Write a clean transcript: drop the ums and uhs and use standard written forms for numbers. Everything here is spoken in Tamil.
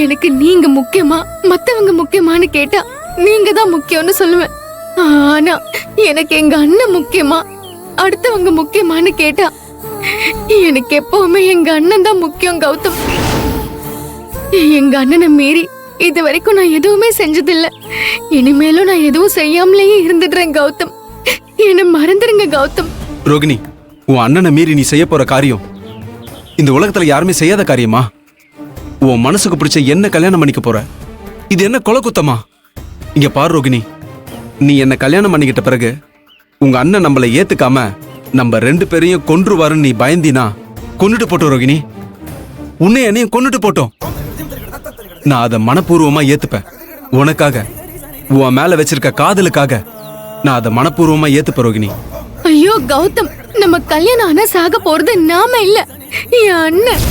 எனக்கு நீங்க முக்கியமா மத்தவங்க முக்கியமான்னு கேட்டா நீங்க தான் முக்கியம்னு சொல்லுவேன். ஆனா எனக்கு எங்க அண்ணன் முக்கியமா அடுத்தவங்க முக்கியமான்னு கேட்டா எனக்கு எப்பவுமே எங்க அண்ணன் தான் முக்கியம் கௌதம். எங்க அண்ணனை மீறி இது வரைக்கும் நான் எதுவுமே செஞ்சதில்ல. இனிமேலும் நான் எதுவும் செய்யாமலேயே இருந்துடுறேன் கௌதம். என்ன மறந்துருங்க கௌதம். ரோகிணி, உன் அண்ணனை மீறி நீ செய்ய போற காரியம் இந்த உலகத்துல யாருமே செய்யாத காரியமா? உன் மனசுக்கு பிடிச்ச என்ன கல்யாணம் பண்ணிக்க போற? இது என்ன கொலை குத்தமா? இங்க பாரு ரோகிணி, நீ என்ன கல்யாணம் பண்ணிக்கிட்ட பிறகு உங்க அண்ணன் நம்மளை ஏத்துக்காம நம்ம 2 பேரையும் கொன்றுவாருன்னு நீ பயந்தினா கொன்னுட்டு போட்டோம் ரோகிணி. உன்னை என்னையும் கொன்னுட்டு போட்டோம். நான் அதை மனப்பூர்வமா ஏத்துப்பேன். உனக்காக, உன் மேல வச்சிருக்க காதலுக்காக நான் அதை மனப்பூர்வமா ஏத்துப்பேன் ரோகிணி. ஐயோ கௌதம், நம்ம கல்யாணம் ஆனா சாக போறது நாம இல்ல, என் அண்ணன்.